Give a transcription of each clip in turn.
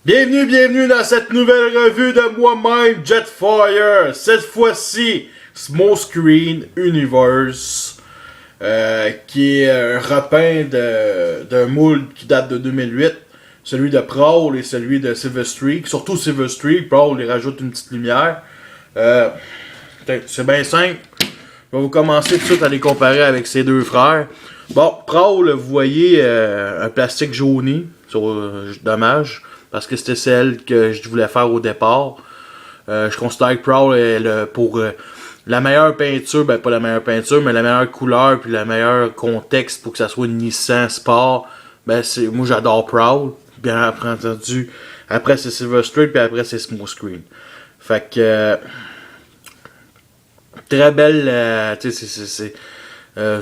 Bienvenue dans cette nouvelle revue de moi-même, Jetfire. Cette fois-ci, Small Screen Universe, qui est un repeint d'un moule qui date de 2008. Celui de Prowl et celui de Silver Streak. Surtout Silver Streak, Prowl il rajoute une petite lumière. C'est bien simple. Je vais vous commencer tout de suite à les comparer avec ces deux frères. Bon, Prowl, vous voyez un plastique jauni. Dommage. Parce que c'était celle que je voulais faire au départ. Je considère que Prowl est pour la meilleure peinture, ben pas la meilleure peinture, mais la meilleure couleur puis le meilleur contexte pour que ça soit une Nissan Sport. Ben moi j'adore Prowl. Bien entendu. Après c'est Silver Streak puis après c'est Small Screen. Fait que très belle. Tu sais je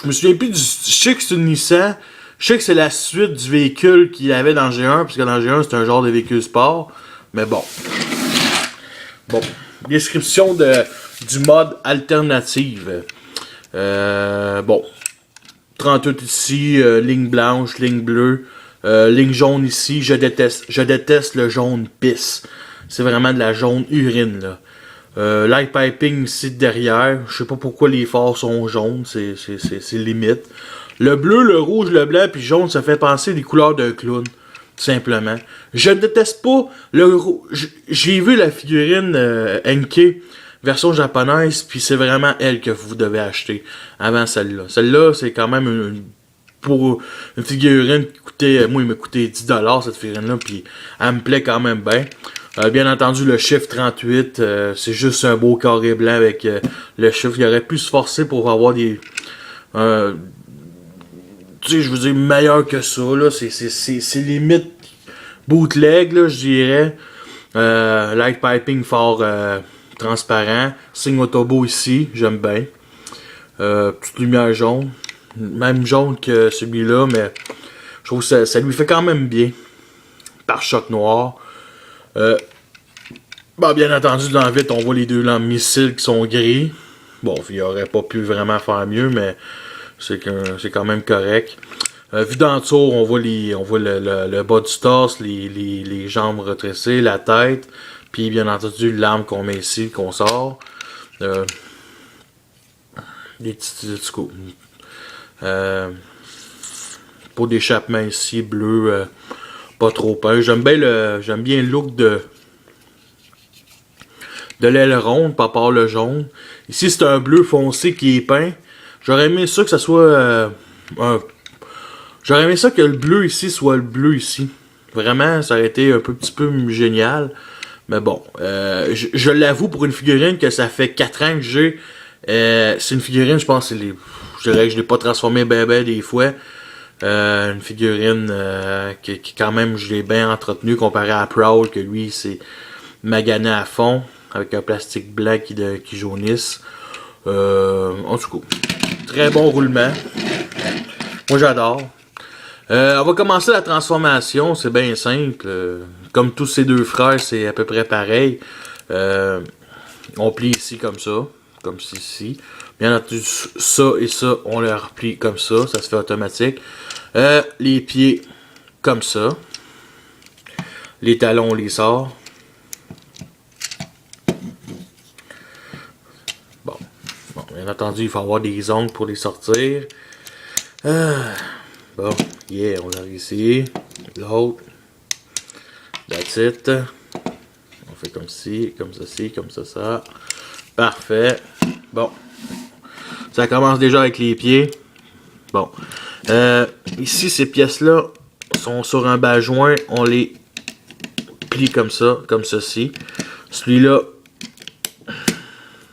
me souviens plus du. Je sais que c'est une Nissan. Je sais que c'est la suite du véhicule qu'il avait dans G1, parce que dans G1 c'est un genre de véhicule sport. Mais bon. Bon. Description du mode alternative. Bon. 38 ici, ligne blanche, ligne bleue, ligne jaune ici. Je déteste le jaune pisse. C'est vraiment de la jaune urine là. Light piping ici derrière. Je sais pas pourquoi les phares sont jaunes, c'est limite. Le bleu, le rouge, le blanc puis jaune, ça fait penser des couleurs d'un clown, tout simplement. Je ne déteste pas le rouge. J'ai vu la figurine Enke, version japonaise, puis c'est vraiment elle que vous devez acheter avant celle-là. Celle-là, c'est quand même pour une figurine qui coûtait, moi il m'a coûté 10$ cette figurine-là, puis elle me plaît quand même bien. Bien entendu, le chiffre 38, c'est juste un beau carré blanc avec le chiffre. Il aurait pu se forcer pour avoir des... tu sais, je veux dire, meilleur que ça, là. C'est limite bootleg, là, je dirais. Light piping fort transparent. Signe autobo ici, j'aime bien. Petite lumière jaune. Même jaune que celui-là, mais je trouve que ça lui fait quand même bien. Pare-choc noir. Bon, bien entendu, dans le vite, on voit les deux lampes missiles qui sont gris. Bon, il aurait pas pu vraiment faire mieux, mais c'est quand même correct. Vu d'en dessous, on voit le bas du torse, les jambes retracées, la tête, puis bien entendu l'arme qu'on met ici, qu'on sort. Des petits coups. Pot d'échappement ici, bleu, pas trop peint. J'aime bien le look de l'aileron, par rapport le jaune. Ici, c'est un bleu foncé qui est peint. J'aurais aimé ça que ça soit j'aurais aimé ça que le bleu ici soit le bleu ici. Vraiment, ça aurait été un petit peu génial. Mais bon, je l'avoue pour une figurine que ça fait 4 ans que j'ai. C'est une figurine, je pense, je dirais que je l'ai pas transformé ben des fois. Une figurine qui quand même je l'ai bien entretenue comparé à Prowl, que lui c'est magané à fond avec un plastique blanc qui jaunisse. En tout cas, très bon roulement. Moi j'adore. On va commencer la transformation, c'est bien simple. Comme tous ces deux frères, c'est à peu près pareil. On plie ici comme ça, comme ceci. Bien entendu, ça et ça, on les replie comme ça se fait automatique. Les pieds comme ça. Les talons, on les sort. Bon, bien entendu, il faut avoir des ongles pour les sortir. Bon, yeah, on arrive ici. L'autre. That's it. On fait comme ci, comme ceci, comme ça. Parfait. Bon. Ça commence déjà avec les pieds. Bon. Ici, ces pièces-là sont sur un bas joint. On les plie comme ça, comme ceci. Celui-là,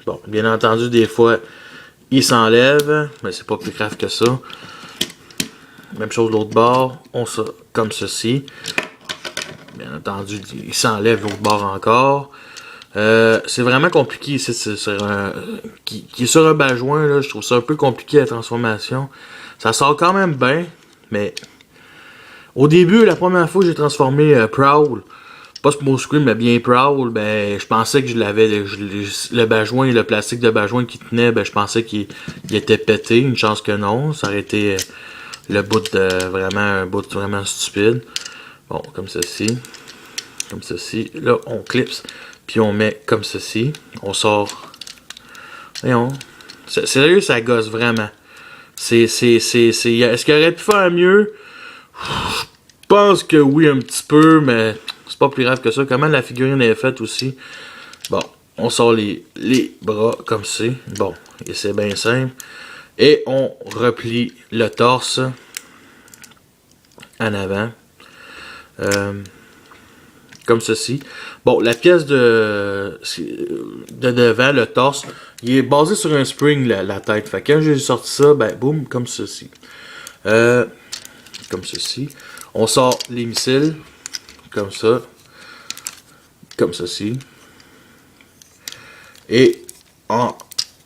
bon, bien entendu, des fois, il s'enlève. Mais c'est pas plus grave que ça. Même chose de l'autre bord. On ça comme ceci. Bien entendu, il s'enlève l'autre bord encore. C'est vraiment compliqué ici. Qui est sur un bas joint, là, je trouve ça un peu compliqué la transformation. Ça sort quand même bien, mais au début, la première fois que j'ai transformé Prowl, pas Small Screen, mais bien Prowl, ben, je pensais que je l'avais, le bas joint et le plastique de bas joint qui tenait, ben, je pensais qu'il était pété. Une chance que non, ça aurait été le bout de vraiment un bout vraiment stupide. Bon, comme ceci. Comme ceci. Là, on clipse. Puis on met comme ceci. On sort. Voyons. Sérieux, ça gosse vraiment. Est-ce qu'il aurait pu faire mieux? Je pense que oui, un petit peu, mais c'est pas plus grave que ça. Comment la figurine est faite aussi? Bon, on sort les bras comme c'est. Bon, et c'est bien simple. Et on replie le torse en avant. Comme ceci. Bon, la pièce de devant, le torse, il est basé sur un spring, la tête. Fait que quand j'ai sorti ça, ben, boum, comme ceci. Comme ceci. On sort les missiles, comme ça. Comme ceci. Et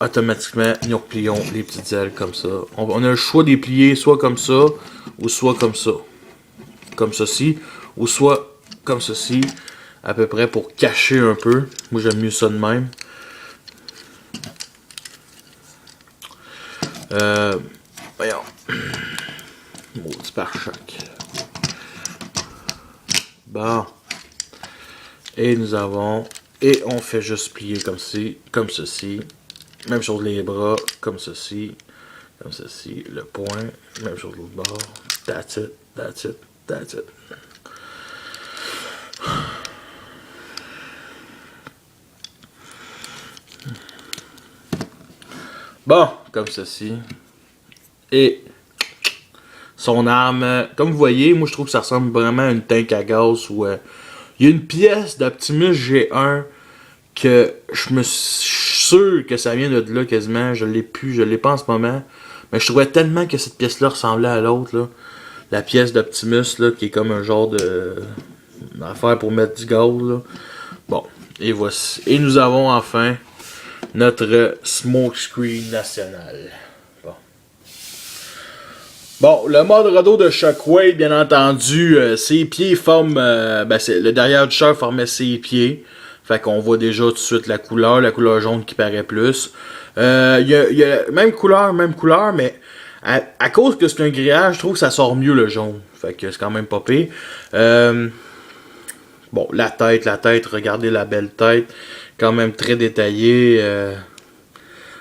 automatiquement, nous replions les petites ailes comme ça. On a le choix de les plier soit comme ça, ou soit comme ça. Comme ceci, ou soit comme ceci, à peu près pour cacher un peu. Moi j'aime mieux ça de même. Voyons. Maudit pare-choc. Bon. Et nous avons. Et on fait juste plier comme ceci. Même chose les bras, comme ceci. Comme ceci. Le point. Même chose de l'autre bord. That's it. That's it. That's it. Bon, comme ceci. Et son arme, comme vous voyez, moi je trouve que ça ressemble vraiment à une tank à gaz. Où il y a une pièce d'Optimus G1 que je suis sûr que ça vient de là quasiment. Je l'ai pas en ce moment. Mais je trouvais tellement que cette pièce-là ressemblait à l'autre, là. La pièce d'Optimus, là, qui est comme un genre de affaire pour mettre du gaz, là. Bon, et voici. Et nous avons enfin notre smokescreen national. Bon, le mode rodo de Shockwave, bien entendu, ses pieds forment... le derrière du char formait ses pieds. Fait qu'on voit déjà tout de suite la couleur jaune qui paraît plus. Il y a même couleur, mais à cause que c'est un grillage, je trouve que ça sort mieux le jaune. Fait que c'est quand même pas pire. Bon, la tête, regardez la belle tête. Quand même très détaillée.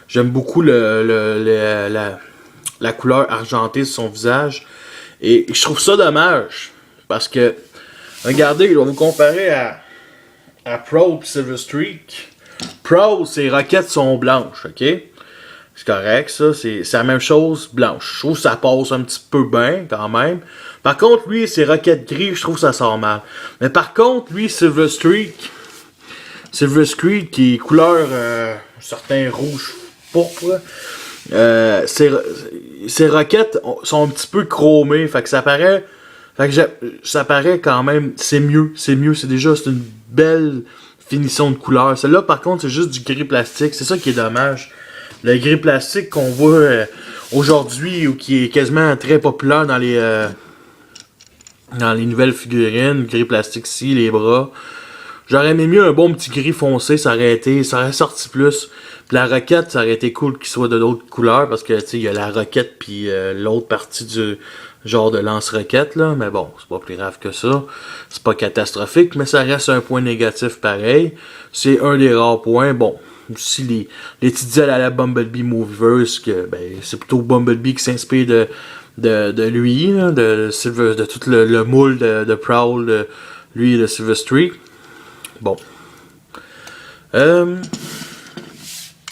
J'aime beaucoup la couleur argentée de son visage. Et je trouve ça dommage. Parce que, regardez, je vais vous comparer à Pro et Silver Streak. Pro, ses roquettes sont blanches, ok? C'est correct, ça. C'est la même chose, blanche. Je trouve que ça passe un petit peu bien, quand même. Par contre, lui, ses roquettes gris, je trouve que ça sort mal. Mais par contre, lui, Silver Streak, qui est couleur, certain rouge pourpre, ses roquettes sont un petit peu chromées, fait que ça paraît quand même, c'est mieux, c'est une belle finition de couleur. Celle-là par contre c'est juste du gris plastique, c'est ça qui est dommage. Le gris plastique qu'on voit aujourd'hui, ou qui est quasiment très populaire dans les nouvelles figurines, gris plastique ici, les bras. J'aurais aimé mieux un bon petit gris foncé, ça aurait sorti plus. Puis la roquette, ça aurait été cool qu'il soit de d'autres couleurs, parce que tu sais, il y a la roquette puis l'autre partie du genre de lance-roquette là, mais bon, c'est pas plus grave que ça. C'est pas catastrophique, mais ça reste un point négatif pareil. C'est un des rares points. Bon, aussi les petites ailes à la Bumblebee Movieverse, que ben c'est plutôt Bumblebee qui s'inspire de lui, là, de tout le moule de Prowl, de lui et de Silver Streak. Bon.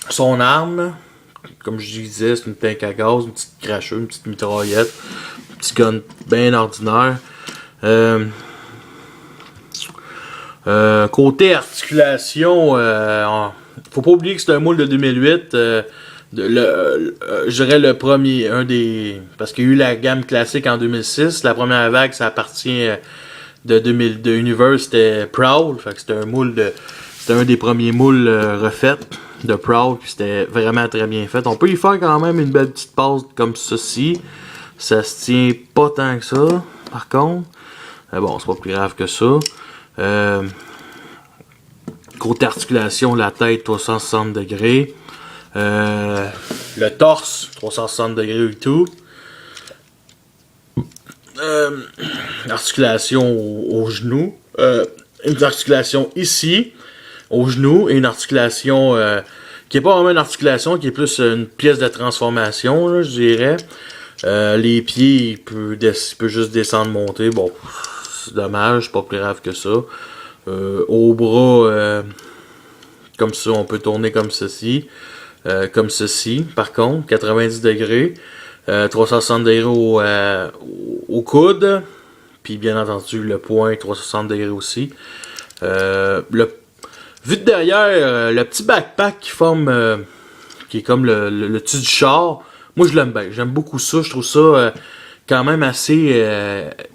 Son arme, comme je disais, c'est une tank à gaz, une petite cracheuse, une petite mitraillette, un petit gun bien ordinaire. Côté articulation, faut pas oublier que c'est un moule de 2008. Je dirais le premier, parce qu'il y a eu la gamme classique en 2006. La première vague, ça appartient de Universe, c'était Prowl. Fait que c'était un des premiers moules refaits de Prowl, puis c'était vraiment très bien fait. On peut y faire quand même une belle petite passe comme ceci. Ça se tient pas tant que ça, par contre. Bon, c'est pas plus grave que ça. Côté articulation, la tête 360 degrés. Le torse 360 degrés et tout. articulation au genou. Une articulation ici, au genou, et une articulation qui est pas vraiment une articulation, qui est plus une pièce de transformation, là, je dirais. Les pieds, il peut juste descendre, monter. Bon, c'est dommage, c'est pas plus grave que ça. Au bras, comme ça, on peut tourner comme ceci. Comme ceci, par contre, 90 degrés. 360 degrés au coude. Puis bien entendu, le poing, 360 degrés aussi. Vu de derrière, le petit backpack qui forme, qui est comme le dessus du char, moi je l'aime bien. J'aime beaucoup ça. Je trouve ça quand même assez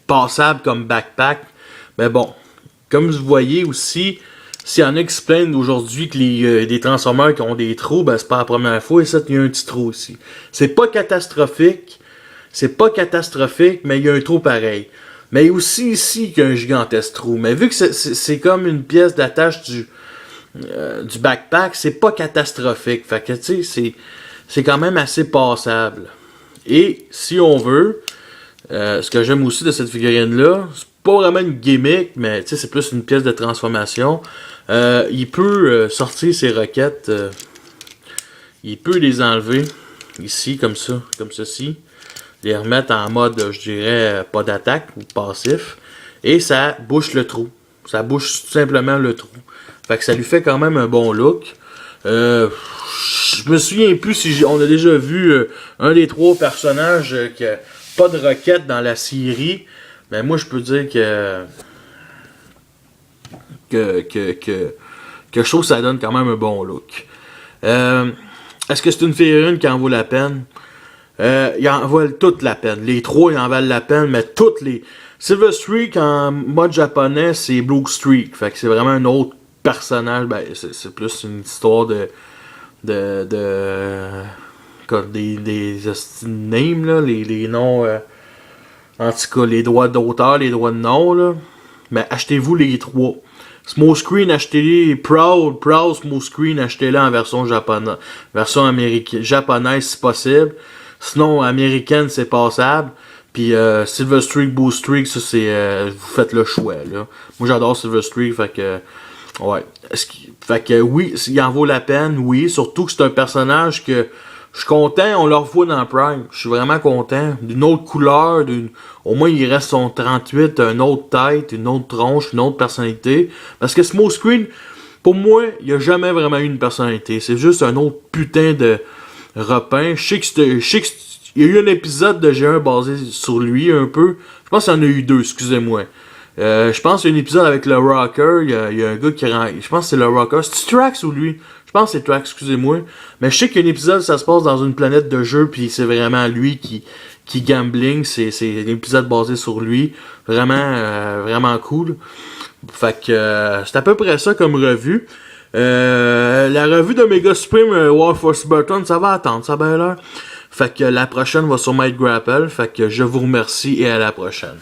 passable comme backpack. Mais bon, comme vous voyez aussi, s'il y en a qui se plaignent aujourd'hui que des Transformers qui ont des trous, ben c'est pas la première fois. Et ça, il y a un petit trou aussi. C'est pas catastrophique. Mais il y a un trou pareil. Mais aussi ici qu'il y a un gigantesque trou. Mais vu que c'est comme une pièce d'attache du backpack, c'est pas catastrophique. Fait que tu sais, c'est quand même assez passable. Et si on veut, ce que j'aime aussi de cette figurine-là, c'est pas vraiment une gimmick, mais c'est plus une pièce de transformation. Il peut sortir ses roquettes. Il peut les enlever ici, comme ça, comme ceci. Les remettre en mode, je dirais, pas d'attaque ou passif. Et ça bouche le trou. Ça bouche tout simplement le trou. Fait que ça lui fait quand même un bon look. Je me souviens plus si on a déjà vu un des 3 personnages qui a pas de roquette dans la série. Mais moi, je peux dire que je trouve que ça donne quand même un bon look. Est-ce que c'est une figurine qui en vaut la peine? Ils en valent toute la peine. Les 3, ils en valent la peine, mais toutes les... Silver Streak, en mode japonais, c'est Blue Streak. Fait que c'est vraiment un autre personnage. Ben, c'est plus une histoire des names, là, les noms... en tout cas, les droits d'auteur, les droits de nom, là. Mais achetez-vous les 3. Small Screen, achetez-les. Proud Small Screen, achetez-les en version japonaise. Version américaine, japonaise si possible. Sinon, américaine, c'est passable. Puis Silver Streak, Blue Streak, ça c'est... vous faites le choix, là. Moi, j'adore Silver Streak, fait que... Ouais. Fait que oui, il en vaut la peine, oui. Surtout que c'est un personnage que... Je suis content, on le revoit dans Prime. Je suis vraiment content. D'une autre couleur, au moins il reste son 38, une autre tête, une autre tronche, une autre personnalité. Parce que Small Screen, pour moi, il a jamais vraiment eu une personnalité. C'est juste un autre putain de repeint. Je sais qu'il y a eu un épisode de G1 basé sur lui un peu. Je pense qu'il y en a eu 2, excusez-moi. Je pense qu'il y a un épisode avec le Rocker. Il y a un gars qui rend. Je pense que c'est le Rocker. C'est Trax ou lui? Je pense que c'est Trax, excusez-moi. Mais je sais qu'il y a un épisode, ça se passe dans une planète de jeu, puis c'est vraiment lui qui gambling. C'est un épisode basé sur lui. Vraiment cool. Fait que c'est à peu près ça comme revue. La revue d'Omega Supreme War Force Burton, ça va attendre, ça a bien l'air. Fait que la prochaine va sûrement être Grapple. Fait que je vous remercie et à la prochaine.